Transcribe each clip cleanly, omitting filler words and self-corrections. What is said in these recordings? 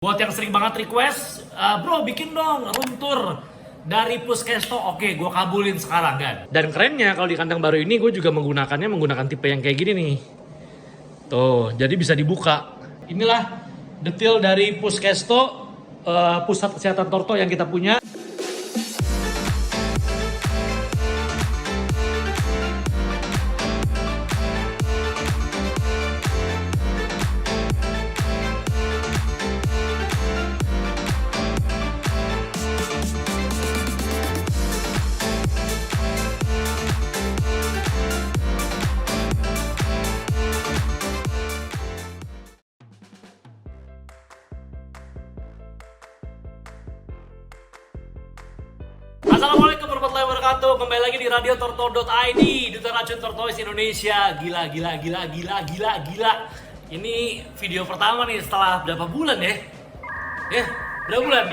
Buat yang sering banget request, bro bikin dong room tour dari Puskesto. Oke, gue kabulin sekarang kan. Dan kerennya kalau di kandang baru ini gue juga menggunakan tipe yang kayak gini nih. Tuh, jadi bisa dibuka. Inilah detail dari Puskesto, pusat kesehatan Torto yang kita punya. Assalamualaikum warahmatullahi wabarakatuh. Kembali lagi di Radio Torto.id, Duta Racun Tortoise Indonesia. Gila. Ini video pertama nih setelah berapa bulan ya? Berapa bulan?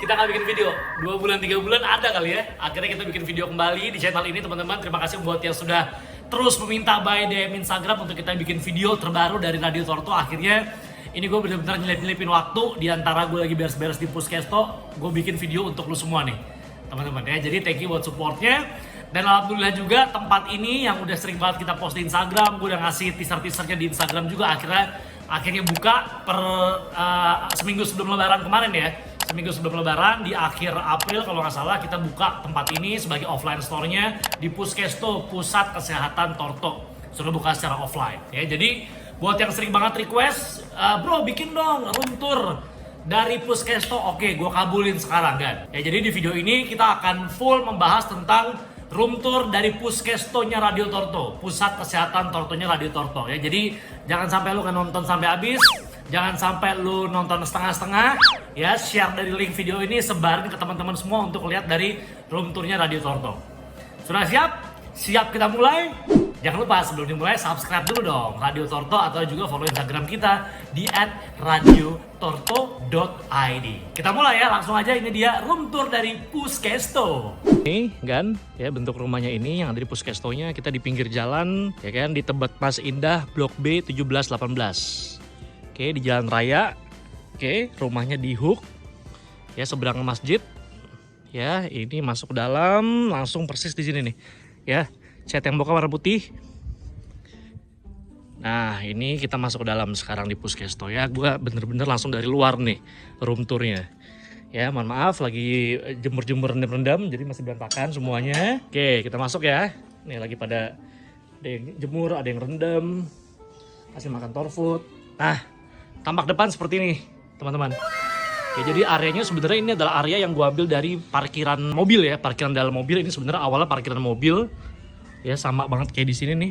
Kita nggak bikin video 2 bulan 3 bulan ada kali ya. Akhirnya kita bikin video kembali di channel ini teman-teman. Terima kasih buat yang sudah terus meminta by DM Instagram untuk kita bikin video terbaru dari Radio Torto. Akhirnya ini gue bener-bener nyelip-nyelipin waktu di antara gue lagi beres-beres di Puskesto. Gue bikin video untuk lu semua nih teman-teman ya. Jadi thank you buat supportnya. Dan alhamdulillah juga tempat ini yang udah sering banget kita post di Instagram, gue udah ngasih teaser-teasernya di Instagram juga, akhirnya buka per seminggu sebelum lebaran kemarin ya. Seminggu sebelum lebaran di akhir April kalau nggak salah kita buka tempat ini sebagai offline store-nya di Puskesto, Pusat Kesehatan Torto. Sudah buka secara offline ya. Jadi buat yang sering banget request, bro bikin dong room tour dari Puskesto. Oke, gue kabulin sekarang kan. Ya, jadi di video ini kita akan full membahas tentang room tour dari Puskesto-nya Radio Torto, Pusat Kesehatan Tortonya Radio Torto ya. Jadi jangan sampai lu kan nonton sampai habis, jangan sampai lu nonton setengah-setengah ya. Share dari link video ini, sebarin ke teman-teman semua untuk lihat dari room tournya Radio Torto. Sudah siap? Siap kita mulai? Jangan lupa sebelum dimulai subscribe dulu dong Radio Torto atau juga follow Instagram kita di @radiotorto.id. Kita mulai ya, langsung aja. Ini dia room tour dari Puskesto. Ini kan ya bentuk rumahnya ini yang ada di Puskestonya. Kita di pinggir jalan ya kan, di Tebet Mas Indah Blok B 1718. Oke, di jalan raya. Oke, rumahnya di Hook ya, seberang masjid. Ya, ini masuk ke dalam langsung persis di sini nih. Ya, cat temboknya warna putih. Nah, ini kita masuk ke dalam sekarang di Puskesto ya. Gue bener-bener langsung dari luar nih room tournya. Ya, mohon maaf lagi jemur-jemur rendam-rendam, jadi masih berantakan semuanya. Oke, kita masuk ya. Nih lagi pada ada yang jemur, ada yang rendam, kasih makan torfood. Nah, tampak depan seperti ini, teman-teman. Oke, jadi areanya sebenarnya ini adalah area yang gue ambil dari parkiran mobil ya, parkiran dalam mobil. Ini sebenarnya awalnya parkiran mobil. Ya, sama banget kayak di sini nih.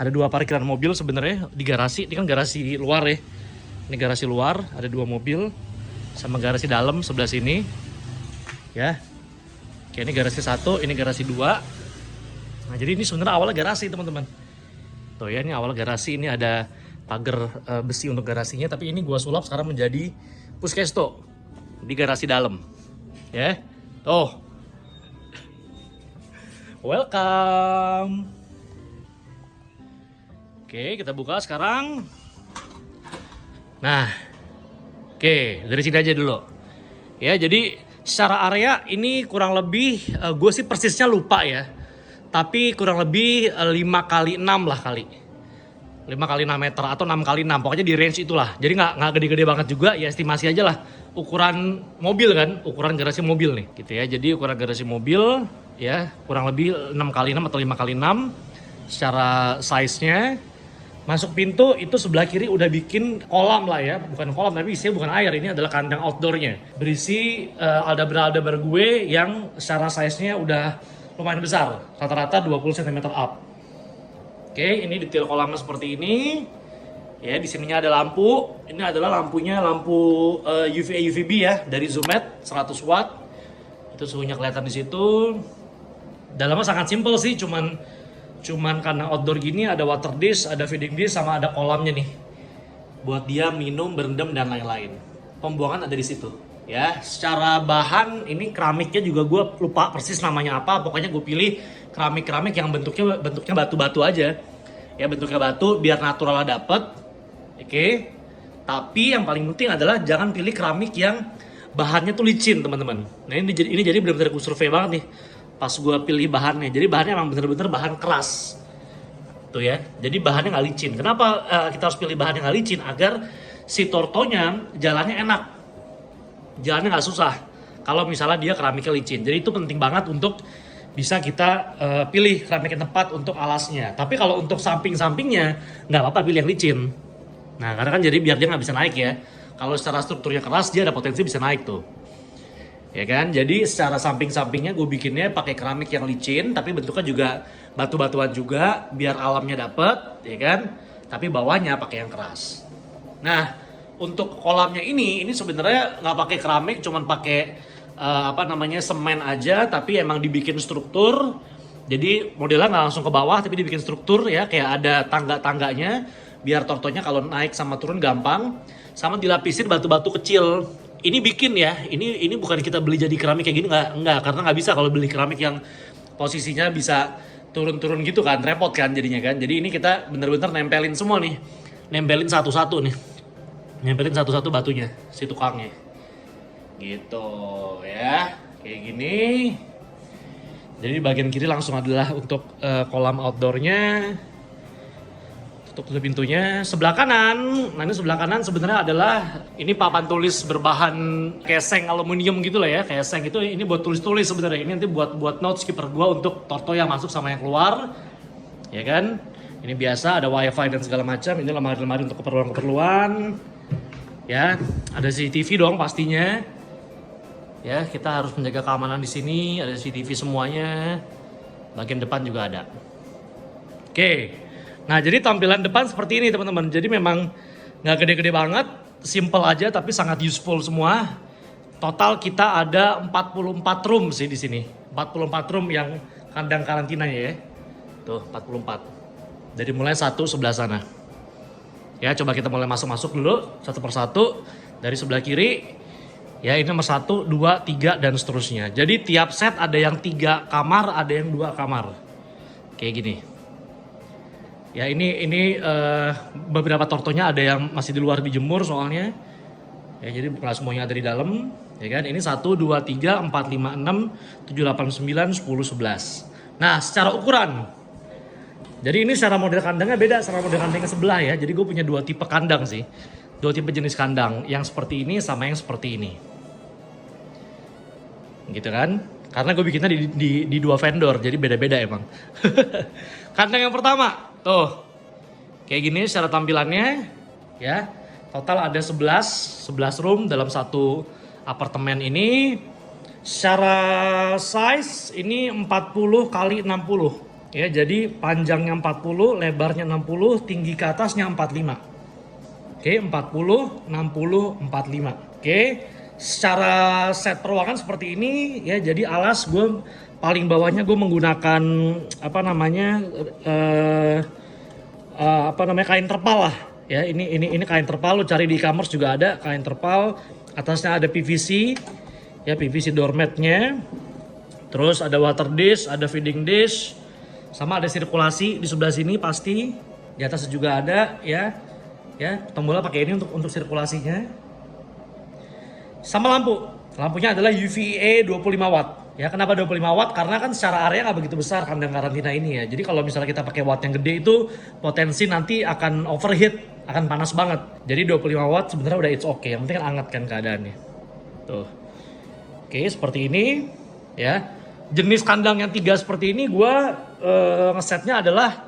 Ada 2 parkiran mobil sebenarnya di garasi. Ini kan garasi luar ya. Ini garasi luar, ada 2 mobil sama garasi dalam sebelah sini. Ya. Oke, ini garasi 1, ini garasi 2. Nah, jadi ini sebenarnya awalnya garasi, teman-teman. Tuh ya, ini awal garasi, ini ada pagar besi untuk garasinya, tapi ini gua sulap sekarang menjadi Puskesto di garasi dalam. Ya. Tuh. Welcome. Oke, kita buka sekarang. Nah, oke, dari sini aja dulu. Ya, jadi secara area ini kurang lebih, gue sih persisnya lupa ya. Tapi kurang lebih 5x6 lah kali. 5x6 meter atau 6x6. Pokoknya di range itulah. Jadi nggak gede-gede banget juga, ya estimasi aja lah. Ukuran mobil kan, ukuran garasi mobil nih. Gitu ya, jadi ukuran garasi mobil ya kurang lebih 6x6 atau 5x6 secara size-nya. Masuk pintu itu sebelah kiri udah bikin kolam lah ya, bukan kolam tapi isinya bukan air, ini adalah kandang outdoornya. Berisi aldabar-aldabar gue yang secara size-nya udah lumayan besar, rata-rata 20 cm up. Oke, ini detail kolamnya seperti ini. Ya, di sininya ada lampu. Ini adalah lampunya lampu UVA UVB ya dari Zoomed 100 watt. Itu suhunya kelihatan di situ. Dalamnya sangat simpel sih, cuman karena outdoor gini ada water dish, ada feeding dish, sama ada kolamnya nih buat dia minum, berendam dan lain-lain. Pembuangan ada di situ ya. Secara bahan ini keramiknya juga gue lupa persis namanya apa, pokoknya gue pilih keramik yang bentuknya batu-batu aja ya, bentuknya batu biar naturalnya dapet. Oke, Tapi yang paling penting adalah jangan pilih keramik yang bahannya tuh licin, teman-teman. Nah ini jadi benar-benar gue survei banget nih pas gue pilih bahannya. Jadi bahannya emang bener-bener bahan keras tuh ya. Jadi bahannya nggak licin. Kenapa kita harus pilih bahan yang nggak licin? Agar si tortonya jalannya enak, jalannya nggak susah kalau misalnya dia keramiknya licin. Jadi itu penting banget untuk bisa kita pilih keramik yang tepat untuk alasnya. Tapi kalau untuk samping-sampingnya nggak apa-apa pilih yang licin. Nah karena kan jadi biar dia nggak bisa naik ya. Kalau secara strukturnya keras dia ada potensi bisa naik tuh. Ya kan, jadi secara samping-sampingnya gue bikinnya pakai keramik yang licin, tapi bentuknya juga batu-batuan juga, biar alamnya dapet, ya kan. Tapi bawahnya pakai yang keras. Nah, untuk kolamnya ini sebenarnya nggak pakai keramik, cuman pakai semen aja, tapi emang dibikin struktur. Jadi modelnya nggak langsung ke bawah, tapi dibikin struktur ya, kayak ada tangga-tangganya, biar tortonya kalau naik sama turun gampang. Sama dilapisin batu-batu kecil. Ini bikin ya, ini bukan kita beli jadi keramik kayak gini, nggak, karena nggak bisa kalau beli keramik yang posisinya bisa turun-turun gitu kan, repot kan jadinya kan. Jadi ini kita bener-bener nempelin semua nih, nempelin satu-satu nih, nempelin satu-satu batunya, si tukangnya. Gitu ya, kayak gini. Jadi bagian kiri langsung adalah untuk kolam outdoornya. Tutup pintunya. Sebelah kanan, nah ini sebelah kanan sebenarnya adalah ini papan tulis berbahan keseng aluminium gitu lah ya, keseng itu ini buat tulis-tulis sebenarnya. Ini nanti buat notes keeper gua untuk torto yang masuk sama yang keluar, ya kan? Ini biasa ada wifi dan segala macam. Ini lemari-lemari untuk keperluan-keperluan, ya. Ada CCTV dong pastinya, ya. Kita harus menjaga keamanan di sini. Ada CCTV semuanya. Bagian depan juga ada. Oke. Nah jadi tampilan depan seperti ini teman-teman. Jadi memang nggak gede-gede banget, simple aja tapi sangat useful semua. Total kita ada 44 room sih di sini. 44 room yang kandang karantinanya ya. Tuh 44. Dari mulai satu sebelah sana. Ya coba kita mulai masuk-masuk dulu satu persatu dari sebelah kiri. Ya ini nomor 1, 2, 3 dan seterusnya. Jadi tiap set ada yang 3 kamar, ada yang 2 kamar. Kayak gini. Ya ini beberapa tortonya ada yang masih di luar dijemur soalnya. Ya jadi bukan semuanya ada di dalam, ya kan. Ini 1 2 3 4 5 6 7 8 9 10 11. Nah, secara ukuran. Jadi ini secara model kandangnya beda sama model kandangnya sebelah ya. Jadi gue punya 2 tipe kandang sih. 2 tipe jenis kandang, yang seperti ini sama yang seperti ini. Gitu kan? Karena gue bikinnya di 2 vendor, jadi beda-beda emang. Kandang yang pertama, tuh. Kayak gini secara tampilannya, ya. Total ada 11 room dalam satu apartemen ini. Secara size ini 40 kali 60. Ya, jadi panjangnya 40, lebarnya 60, tinggi ke atasnya 45. Oke, 40, 60, 45. Oke. Secara set peruangan seperti ini ya, jadi alas gue paling bawahnya gue menggunakan kain terpal lah ya. Ini kain terpal, lu cari di e-commerce juga ada kain terpal. Atasnya ada PVC ya, PVC doormatnya. Terus ada water dish, ada feeding dish, sama ada sirkulasi di sebelah sini pasti. Di atas juga ada ya tombolnya pakai ini untuk sirkulasinya. Sama lampunya adalah UVA 25 watt. Ya, kenapa 25 watt? Karena kan secara area nggak begitu besar kandang karantina ini ya. Jadi kalau misalnya kita pakai watt yang gede itu potensi nanti akan overheat, akan panas banget. Jadi 25 watt sebenarnya udah it's okay. Yang penting kan hangat kan keadaannya. Tuh. Oke, seperti ini ya. Jenis kandang yang 3 seperti ini gue ngesetnya adalah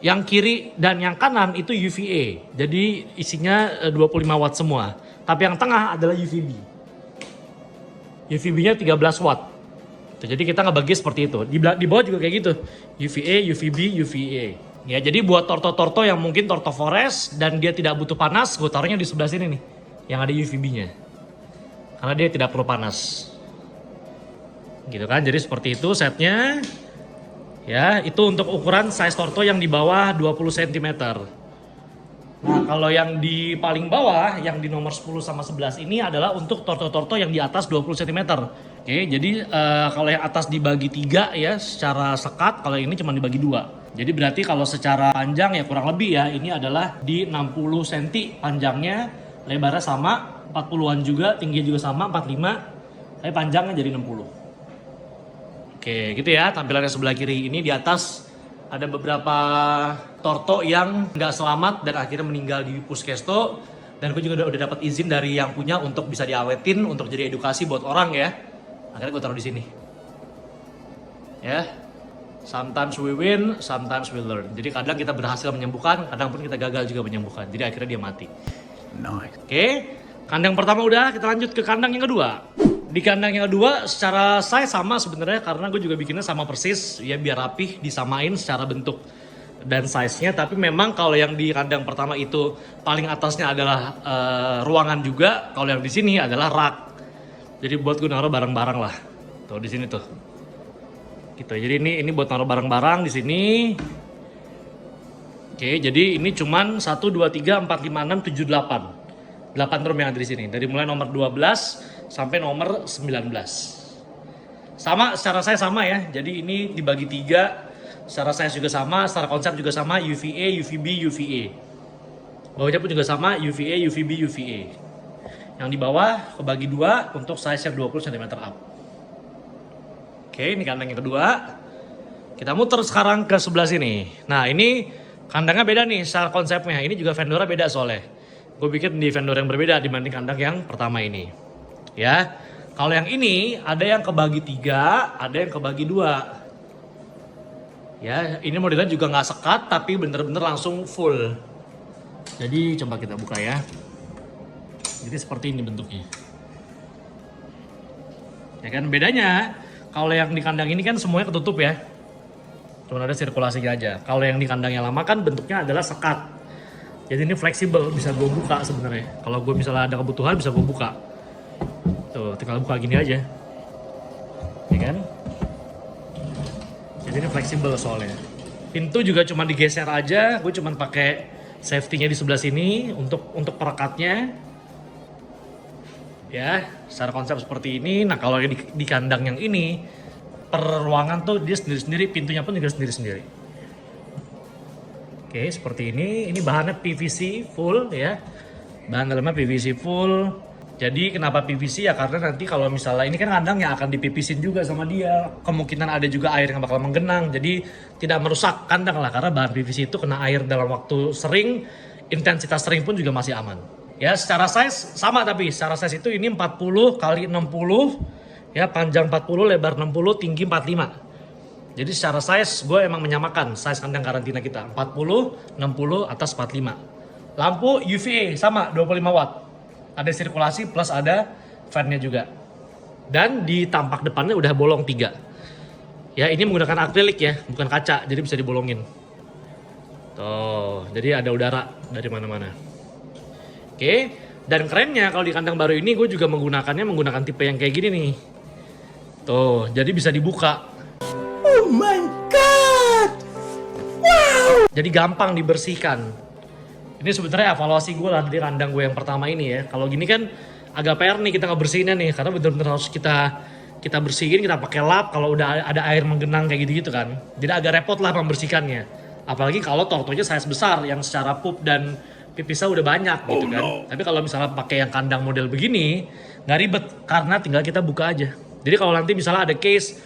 yang kiri dan yang kanan itu UVA. Jadi isinya 25 watt semua. Tapi yang tengah adalah UVB. UVB-nya 13 watt. Jadi kita ngebagi seperti itu. Di bawah juga kayak gitu. UVA, UVB, UVA. Ya, jadi buat torto-torto yang mungkin torto forest dan dia tidak butuh panas, gue taruhnya di sebelah sini nih. Yang ada UVB-nya. Karena dia tidak perlu panas. Gitu kan, jadi seperti itu setnya. Ya, itu untuk ukuran size torto yang di bawah 20 cm. Nah, kalau yang di paling bawah, yang di nomor 10 sama 11 ini adalah untuk torto-torto yang di atas 20 cm. Oke, jadi kalau yang atas dibagi 3 ya secara sekat, kalau ini cuma dibagi 2. Jadi berarti kalau secara panjang ya kurang lebih ya, ini adalah di 60 cm panjangnya lebarnya sama, 40-an juga, tingginya juga sama, 45, tapi panjangnya jadi 60. Oke, gitu ya tampilannya sebelah kiri. Ini di atas ada beberapa torto yang nggak selamat dan akhirnya meninggal di Puskesto. Dan gue juga udah dapat izin dari yang punya untuk bisa diawetin, untuk jadi edukasi buat orang ya. Akhirnya gue taruh di sini. Ya, sometimes we win, sometimes we learn. Jadi kadang kita berhasil menyembuhkan, kadang pun kita gagal juga menyembuhkan. Jadi akhirnya dia mati. Nice. Oke, kandang pertama udah, kita lanjut ke kandang yang kedua. Di kandang yang kedua secara size sama sebenarnya karena gue juga bikinnya sama persis ya biar rapih, disamain secara bentuk dan size-nya. Tapi memang kalau yang di kandang pertama itu paling atasnya adalah ruangan juga, kalau yang di sini adalah rak. Jadi buat gue naruh barang-barang lah. Tuh di sini tuh. Gitu. Jadi ini buat naruh barang-barang di sini. Oke, jadi ini cuman 1 2 3 4 5 6 7 8. 8 room yang ada di sini. Dari mulai nomor 12 sampai nomor 19. Sama secara saya sama ya. Jadi ini dibagi 3. Secara size juga sama, secara konsep juga sama, UVA, UVB, UVA. Bawahnya pun juga sama, UVA, UVB, UVA. Yang di bawah kebagi 2 untuk size yang 20 cm up. Oke, ini kandang yang kedua. Kita muter sekarang ke sebelah sini. Nah, ini kandangnya beda nih secara konsepnya. Ini juga vendornya beda soalnya. Gue bikin di vendor yang berbeda dibanding kandang yang pertama ini. Ya, kalau yang ini ada yang kebagi 3, ada yang kebagi 2. Ya, ini modelnya juga nggak sekat tapi bener-bener langsung full. Jadi coba kita buka ya. Jadi seperti ini bentuknya. Ya kan bedanya kalau yang di kandang ini kan semuanya ketutup ya. Cuma ada sirkulasinya aja. Kalau yang di kandang yang lama kan bentuknya adalah sekat. Jadi ini fleksibel, bisa gue buka sebenarnya. Kalau gue misalnya ada kebutuhan bisa gue buka. Tuh, tinggal buka gini aja. Ya kan? Jadi ini fleksibel soalnya. Pintu juga cuma digeser aja. Gue cuma pakai safety-nya di sebelah sini untuk perekatnya. Ya, secara konsep seperti ini. Nah, kalau di kandang yang ini, per ruangan tuh dia sendiri-sendiri, pintunya pun juga sendiri-sendiri. Oke, seperti ini. Ini bahannya PVC full ya. Bahan dalamnya PVC full. Jadi kenapa PVC ya? Karena nanti kalau misalnya ini kan kandang yang akan dipipisin juga sama dia. Kemungkinan ada juga air yang bakal menggenang. Jadi tidak merusak kandang lah. Karena bahan PVC itu kena air dalam waktu sering. Intensitas sering pun juga masih aman. Ya, secara size sama tapi secara size itu ini 40 kali 60 ya, panjang 40, lebar 60, tinggi 45. Jadi secara size gue emang menyamakan size kandang karantina kita 40, 60, atas 45. Lampu UVA sama 25 watt. Ada sirkulasi plus ada fan-nya juga. Dan di tampak depannya udah bolong 3. Ya, ini menggunakan akrilik ya, bukan kaca, jadi bisa dibolongin. Tuh, jadi ada udara dari mana-mana. Oke, dan kerennya kalau di kandang baru ini gue juga menggunakan tipe yang kayak gini nih. Tuh, jadi bisa dibuka. Oh my god! Wow! Jadi gampang dibersihkan. Ini sebenarnya evaluasi gue lah dari kandang gue yang pertama ini ya. Kalau gini kan agak PR nih kita ngebersihinnya nih, karena bener-bener harus kita bersihin, kita pakai lap kalau udah ada air menggenang kayak gitu-gitu kan. Jadi agak repot lah membersihkannya. Apalagi kalau tortonya size besar yang secara pup dan pipisnya udah banyak gitu kan. No. Tapi kalau misalnya pakai yang kandang model begini, nggak ribet karena tinggal kita buka aja. Jadi kalau nanti misalnya ada case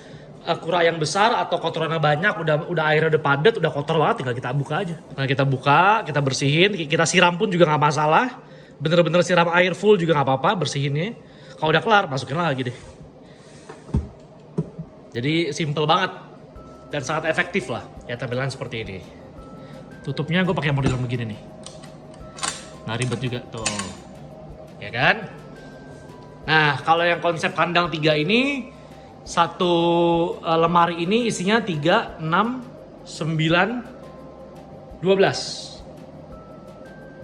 kura yang besar atau kotorannya banyak, udah airnya udah padat, udah kotor banget, tinggal kita buka aja. Nah, kita buka, kita bersihin, kita siram pun juga nggak masalah. Bener-bener siram air full juga nggak apa-apa bersihinnya. Kalau udah kelar, masukin lagi deh. Jadi simple banget dan sangat efektif lah ya tampilan seperti ini. Tutupnya gue pakai model begini nih. Nah, ribet juga tuh. Ya kan? Nah, kalau yang konsep kandang 3 ini, satu lemari ini isinya 3, 6, 9, 12.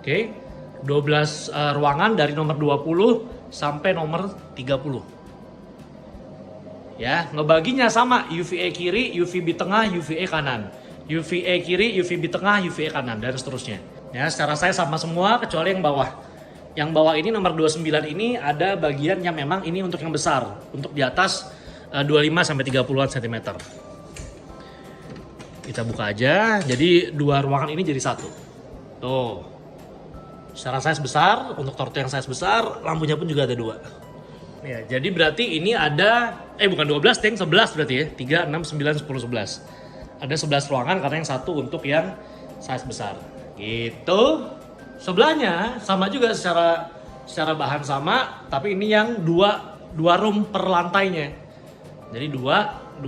Oke. 12 ruangan dari nomor 20 sampai nomor 30. Ya, ngebaginya sama, UVA kiri, UVB tengah, UVA kanan. UVA kiri, UVB tengah, UVA kanan, dan seterusnya. Ya, secara saya sama semua kecuali yang bawah. Yang bawah ini nomor 29 ini ada bagian yang memang ini untuk yang besar. Untuk di atas 25 sampai 30-an cm. Kita buka aja. Jadi dua ruangan ini jadi satu. Tuh. Secara size besar, untuk torto yang size besar, lampunya pun juga ada 2. Ya, jadi berarti ini ada, bukan 12, Teng, 11 berarti ya. 3, 6, 9, 10, 11. Ada 11 ruangan karena yang satu untuk yang size besar. Gitu. Sebelahnya sama juga secara bahan sama, tapi ini yang 2 room per lantainya. Jadi 2,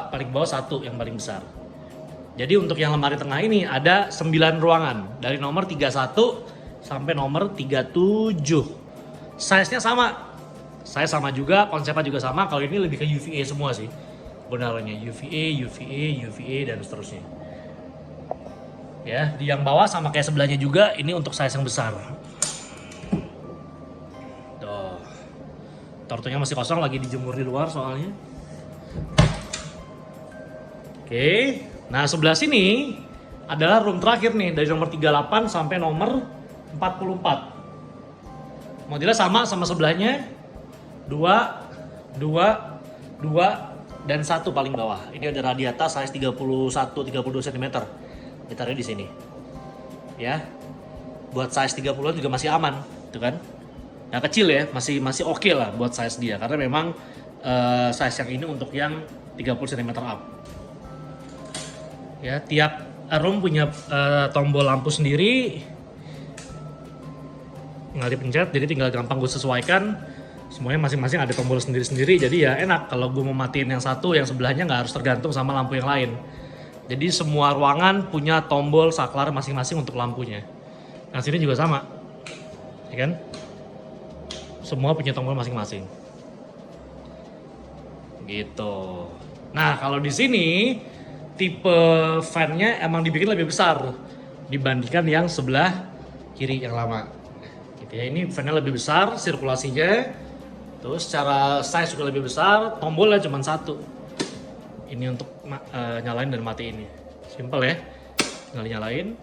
paling bawah 1 yang paling besar. Jadi untuk yang lemari tengah ini ada 9 ruangan. Dari nomor 31 sampai nomor 37. Size-nya sama. Saya sama juga, konsepnya juga sama. Kalau ini lebih ke UVA semua sih. Benarnya UVA dan seterusnya. Ya, di yang bawah sama kayak sebelahnya juga, ini untuk size yang besar. Tuh. Tortonya masih kosong, lagi dijemur di luar soalnya. Oke. Nah, sebelah sini adalah room terakhir nih, dari nomor 38 sampai nomor 44. Modelnya sama sebelahnya. 2, dan 1 paling bawah. Ini ada radiata size 31-32 cm. Ditaruh di sini. Ya. Buat size 30-an juga masih aman, gitu kan? Yang kecil ya, masih oke lah buat size dia karena memang size yang ini untuk yang 30 cm up. Ya, tiap room punya tombol lampu sendiri. Tinggal dipencet, jadi tinggal gampang gue sesuaikan. Semuanya masing-masing ada tombol sendiri-sendiri, jadi ya enak kalau gue mau matiin yang satu, yang sebelahnya nggak harus tergantung sama lampu yang lain. Jadi semua ruangan punya tombol saklar masing-masing untuk lampunya. Nah sini juga sama, ya kan? Semua punya tombol masing-masing. Gitu. Nah kalau di sini tipe fan-nya emang dibikin lebih besar dibandingkan yang sebelah kiri yang lama. Gitu ya, ini fan-nya lebih besar, sirkulasinya. Terus secara size juga lebih besar, tombolnya cuma 1. Ini untuk nyalain dan matiin ini. Simple ya. Tinggal nyalain,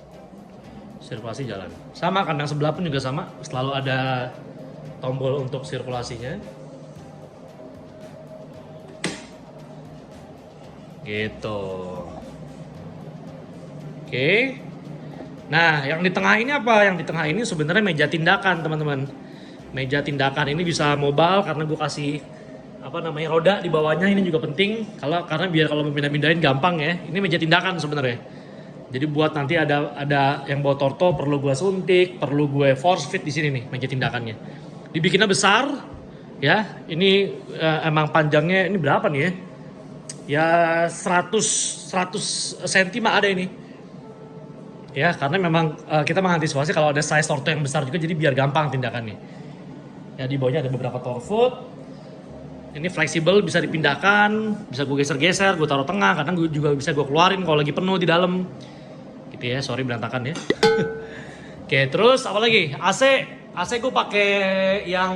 sirkulasi jalan. Sama kan yang sebelah pun juga sama, selalu ada tombol untuk sirkulasinya. Gitu. Oke. Nah, yang di tengah ini apa? Yang di tengah ini sebenarnya meja tindakan, teman-teman. Meja tindakan ini bisa mobile karena gue kasih roda di bawahnya. Ini juga penting karena biar kalau pindah-pindahin gampang ya. Ini meja tindakan sebenarnya. Jadi buat nanti ada yang bawa torto perlu gue suntik, perlu gue force fit di sini nih meja tindakannya. Dibikinnya besar ya. Ini emang panjangnya ini berapa nih ya? Ya 100 cm ada ini. Ya, karena memang kita mengantisipasi kalau ada size torto yang besar juga jadi biar gampang tindakannya. Ya di bawahnya ada beberapa torfoot. Ini fleksibel, bisa dipindahkan, bisa gue geser-geser, gue taruh tengah, kadang gue juga bisa gue keluarin kalau lagi penuh di dalam. Gitu ya, sorry berantakan ya. Oke, terus apa lagi? AC gue pakai yang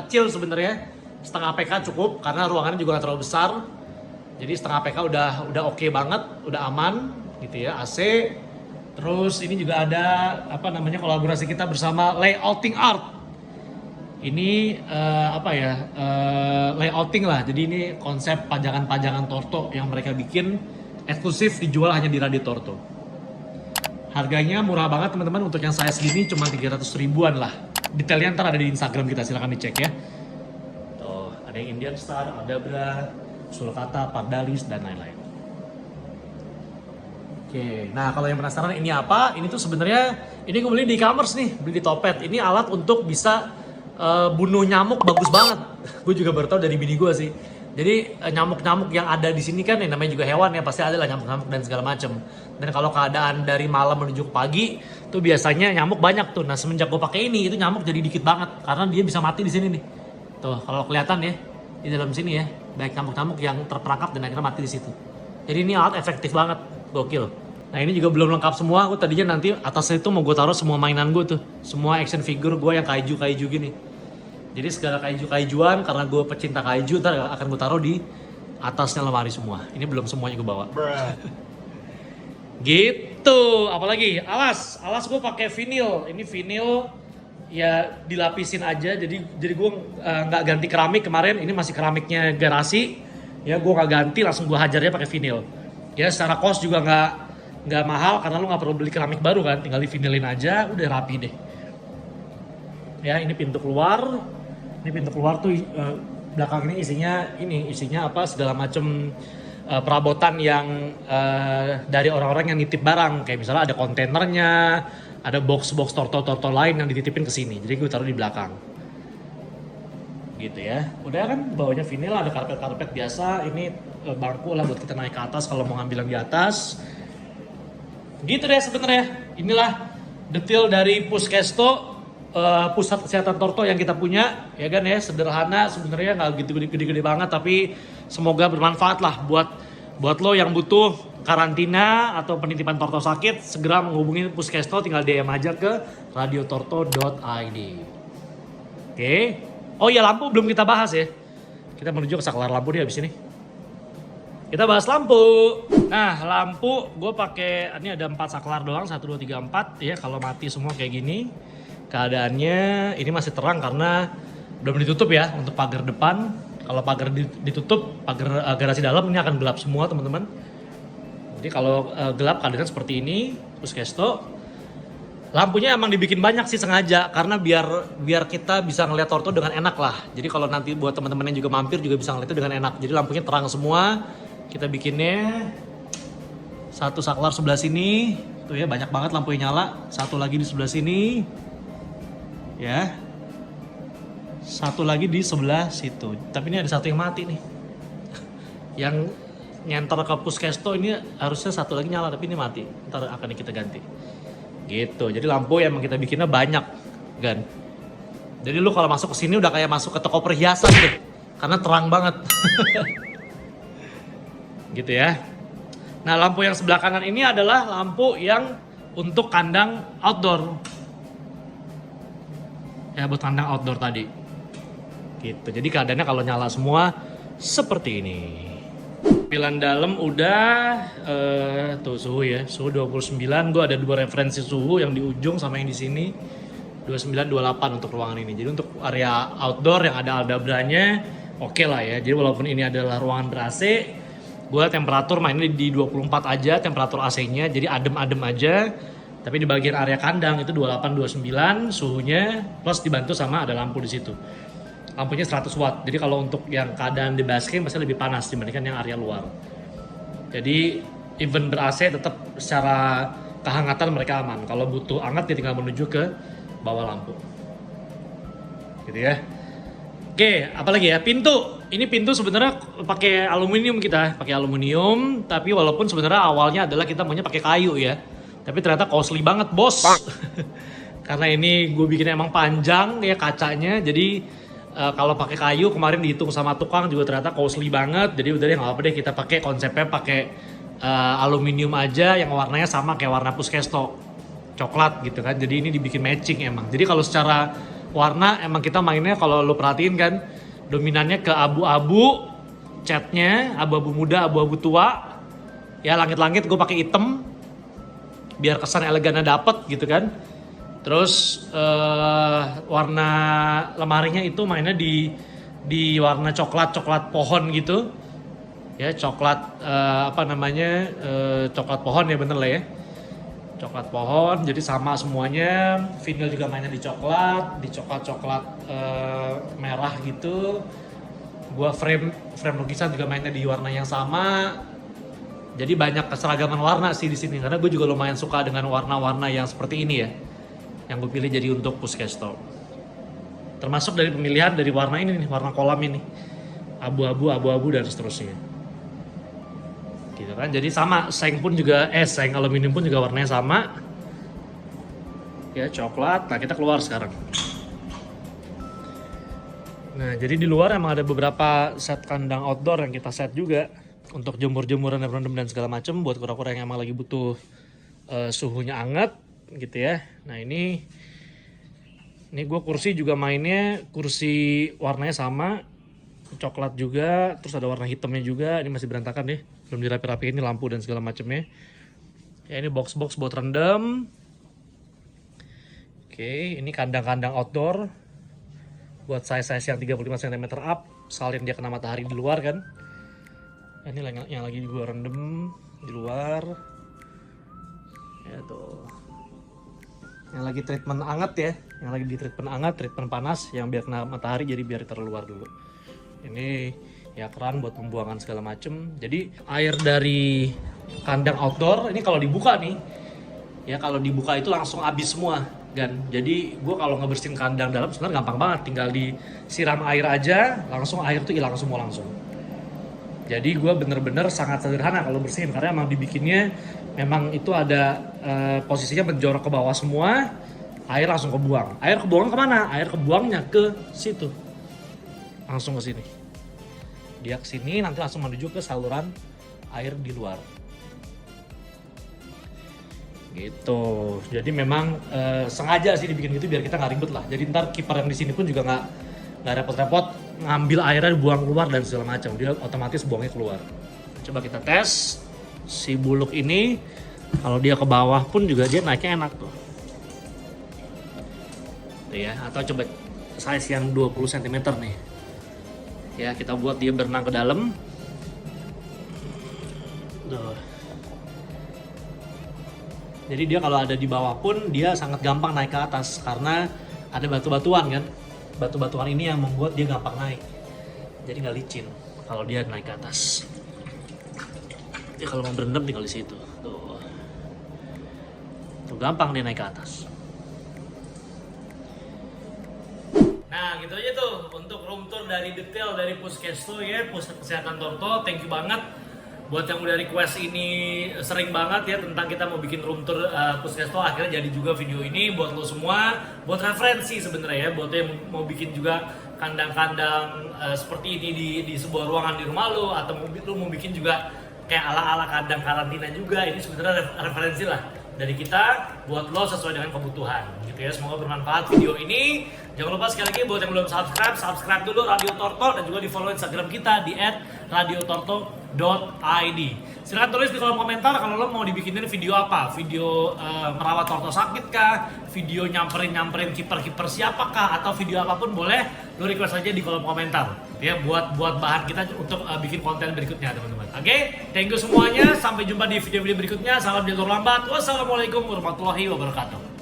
kecil sebenarnya, setengah PK cukup karena ruangannya juga gak terlalu besar. Jadi setengah PK udah oke banget, udah aman gitu ya AC. Terus ini juga ada kolaborasi kita bersama Layouting Art. Ini layouting lah. Jadi ini konsep pajangan-pajangan torto yang mereka bikin eksklusif dijual hanya di Radio Torto. Harganya murah banget teman-teman, untuk yang size gini cuma 300 ribuan lah. Detailnya ntar ada di Instagram kita, silahkan dicek ya. Tuh, ada yang Indian Star, Adabra, Sulcata, Pardalis dan lain-lain. Oke, nah kalau yang penasaran ini apa? Ini tuh sebenarnya ini gue beli di e-commerce nih, beli di Topet. Ini alat untuk bisa bunuh nyamuk, bagus banget. Gue juga baru tahu dari bini gue sih. Jadi nyamuk-nyamuk yang ada di sini kan, yang namanya juga hewan ya, pasti ada lah nyamuk-nyamuk dan segala macam. Dan kalau keadaan dari malam menuju ke pagi, tuh biasanya nyamuk banyak tuh. Nah semenjak gue pakai ini, itu nyamuk jadi dikit banget karena dia bisa mati di sini nih. Tuh kalau kelihatan ya di dalam sini ya, banyak nyamuk-nyamuk yang terperangkap dan akhirnya mati di situ. Jadi ini alat efektif banget, gokil. Nah ini juga belum lengkap semua. Gue tadinya nanti atasnya itu mau gue taruh semua mainan gue tuh, semua action figure gue yang kaiju gini. Jadi segala kaiju-kaijuan, karena gue pecinta kaiju, ntar akan gue taruh di atasnya lemari semua. Ini belum semuanya gue bawa. Gitu. Apalagi alas gue pakai vinil. Ini vinil ya dilapisin aja. Jadi gue nggak ganti keramik kemarin. Ini masih keramiknya garasi. Ya gue nggak ganti, langsung gue hajarnya pakai vinil. Ya secara cost juga nggak mahal karena lu nggak perlu beli keramik baru kan, tinggal di vinilin aja, udah rapi deh. Ya, ini pintu keluar. Ini pintu keluar tuh belakang ini isinya apa segala macam perabotan yang dari orang-orang yang nitip barang, kayak misalnya ada kontainernya, ada box-box torto-torto lain yang dititipin ke sini. Jadi gue taruh di belakang. Gitu ya. Udah kan bawahnya vinil, ada karpet-karpet biasa. Ini bangku lah buat kita naik ke atas kalau mau ngambil yang di atas. Gitu deh sebenarnya. Inilah detail dari Puskesto, pusat kesehatan Torto yang kita punya, ya kan ya, sederhana sebenarnya, nggak gitu gede-gede banget, tapi semoga bermanfaat lah buat lo yang butuh karantina atau penitipan Torto sakit, segera menghubungi Puskesto, tinggal DM aja ke radiotorto.id. Oke. Oh ya, lampu belum kita bahas ya. Kita menuju ke saklar lampu nih habis ini. Kita bahas lampu. Nah, lampu gue pakai, ini ada 4 saklar doang, 1 2 3 4 ya. Kalau mati semua kayak gini, keadaannya ini masih terang karena belum ditutup ya untuk pagar depan. Kalau pagar ditutup, pagar garasi dalam ini akan gelap semua teman-teman. Jadi kalau gelap keadaannya seperti ini, Puskesto. Lampunya emang dibikin banyak sih sengaja karena biar kita bisa ngeliat Torto dengan enak lah. Jadi kalau nanti buat teman-teman yang juga mampir juga bisa ngeliat itu dengan enak. Jadi lampunya terang semua. Kita bikinnya satu saklar sebelah sini, tuh ya banyak banget lampu yang nyala. Satu lagi di sebelah sini. Ya, satu lagi di sebelah situ. Tapi ini ada satu yang mati nih. Yang nyenter ke Puskesto ini harusnya satu lagi nyala, tapi ini mati. Ntar akan kita ganti. Gitu. Jadi lampu yang kita bikinnya banyak, kan. Jadi lu kalau masuk ke sini udah kayak masuk ke toko perhiasan deh, karena terang banget. Gitu ya. Nah, lampu yang sebelah kanan ini adalah lampu yang untuk kandang outdoor. Ya, buat kandang outdoor tadi. Gitu. Jadi keadaannya kalau nyala semua seperti ini. Tampilan dalam udah tuh suhu ya, suhu 29. Gue ada 2 referensi suhu, yang di ujung sama yang di sini. 29 28 untuk ruangan ini. Jadi untuk area outdoor yang ada aldabranya oke lah ya. Jadi walaupun ini adalah ruangan ber-AC, gue temperatur mainnya di 24 aja temperatur AC-nya. Jadi adem-adem aja. Tapi di bagian area kandang itu 28 29 suhunya, plus dibantu sama ada lampu di situ. Lampunya 100 watt. Jadi kalau untuk yang keadaan di basecamp pasti lebih panas dibandingkan yang area luar. Jadi even ber-AC tetap secara kehangatan mereka aman. Kalau butuh hangat dia tinggal menuju ke bawah lampu. Gitu ya. Oke, apalagi ya? Pintu. Ini pintu sebenarnya pakai aluminium kita, pakai aluminium, tapi walaupun sebenarnya awalnya adalah kita maunya pakai kayu ya. Tapi ternyata costly banget, Bos. Karena ini gue bikin emang panjang ya kacanya, jadi kalau pakai kayu kemarin dihitung sama tukang juga ternyata costly banget. Jadi udah deh nggak apa deh, kita pakai konsepnya pakai aluminium aja yang warnanya sama kayak warna Puskesto, coklat gitu kan. Jadi ini dibikin matching emang. Jadi kalau secara warna emang kita mainnya kalau lo perhatiin kan dominannya ke abu-abu, catnya abu-abu muda, abu-abu tua. Ya langit-langit gue pakai hitam biar kesan elegannya dapet gitu kan. Terus warna lemarinya itu mainnya di warna coklat pohon gitu ya, coklat coklat pohon ya, bener lah ya, coklat pohon. Jadi sama semuanya. Vinyl juga mainnya di coklat merah gitu. Gua frame lukisan juga mainnya di warna yang sama. Jadi banyak keseragaman warna sih di sini karena gue juga lumayan suka dengan warna-warna yang seperti ini ya, yang gue pilih jadi untuk Puskesto. Termasuk dari pemilihan dari warna ini nih, warna kolam ini, abu-abu dan seterusnya. Gitu kan. Jadi sama seng aluminium pun juga warnanya sama. Ya, coklat. Nah, kita keluar sekarang. Nah, jadi di luar emang ada beberapa set kandang outdoor yang kita set juga untuk jemur-jemuran dan rendam dan segala macam buat kura-kura yang emang lagi butuh suhunya hangat gitu ya. Nah, ini gue kursi juga mainnya kursi warnanya sama, coklat juga, terus ada warna hitamnya juga. Ini masih berantakan deh, belum dirapi-rapiin, ini lampu dan segala macamnya. Ya, ini box-box buat rendam. Oke, ini kandang-kandang outdoor buat size-size yang 35 cm up, sekalian dia kena matahari di luar kan. Ini yang lagi gue rendam di luar. Ya tuh. Yang lagi treatment hangat ya, yang lagi di treatment hangat, treatment panas, yang biar kena matahari jadi biar terluar dulu. Ini ya keran buat pembuangan segala macem. Jadi air dari kandang outdoor ini kalau dibuka nih, ya kalau dibuka itu langsung habis semua kan. Jadi gue kalau ngebersihin kandang dalam sebenarnya gampang banget, tinggal disiram air aja, langsung air tuh hilang semua langsung. Jadi gue bener-bener sangat sederhana kalau bersihin karena emang dibikinnya memang itu ada posisinya menjorok ke bawah semua, air langsung kebuang. Air kebuang kemana? Air kebuangnya ke situ, langsung ke sini. Dia ke sini nanti langsung menuju ke saluran air di luar. Gitu. Jadi memang sengaja sih dibikin gitu biar kita nggak ribet lah. Jadi ntar kiper yang di sini pun juga nggak repot-repot ngambil airnya buang keluar dan segala macam, dia otomatis buangnya keluar. Coba kita tes si buluk ini, kalau dia ke bawah pun juga dia naiknya enak tuh ya. Atau coba size yang 20 cm nih ya, kita buat dia berenang ke dalam tuh. Jadi dia kalau ada di bawah pun dia sangat gampang naik ke atas karena ada batu-batuan kan. Batu-batuan ini yang membuat dia gampang naik, jadi nggak licin kalau dia naik ke atas. Dia kalau mau berendam tinggal di situ tuh, gampang dia naik ke atas. Nah gitu aja tuh untuk room tour dari detail dari Puskesto ya, Pusat Kesehatan Torto. Thank you banget buat yang udah request ini sering banget ya tentang kita mau bikin room tour Puskesto. Akhirnya jadi juga video ini buat lo semua, buat referensi sebenarnya ya, buat yang mau bikin juga kandang-kandang seperti ini di sebuah ruangan di rumah lo, atau lo mau bikin juga kayak ala-ala kandang karantina juga. Ini sebenarnya referensi lah dari kita buat lo sesuai dengan kebutuhan gitu ya. Semoga bermanfaat video ini. Jangan lupa sekali lagi buat yang belum subscribe dulu Radio Torto, dan juga di follow Instagram kita di @radiotorto.id. Silahkan tulis di kolom komentar kalau lo mau dibikinin video apa, video merawat torto sakit kah, video nyamperin kiper siapakah, atau video apapun boleh lo request aja di kolom komentar ya, buat bahan kita untuk bikin konten berikutnya teman-teman. Oke, thank you semuanya, sampai jumpa di video-video berikutnya. Salam jangan lambat. Wassalamualaikum warahmatullahi wabarakatuh.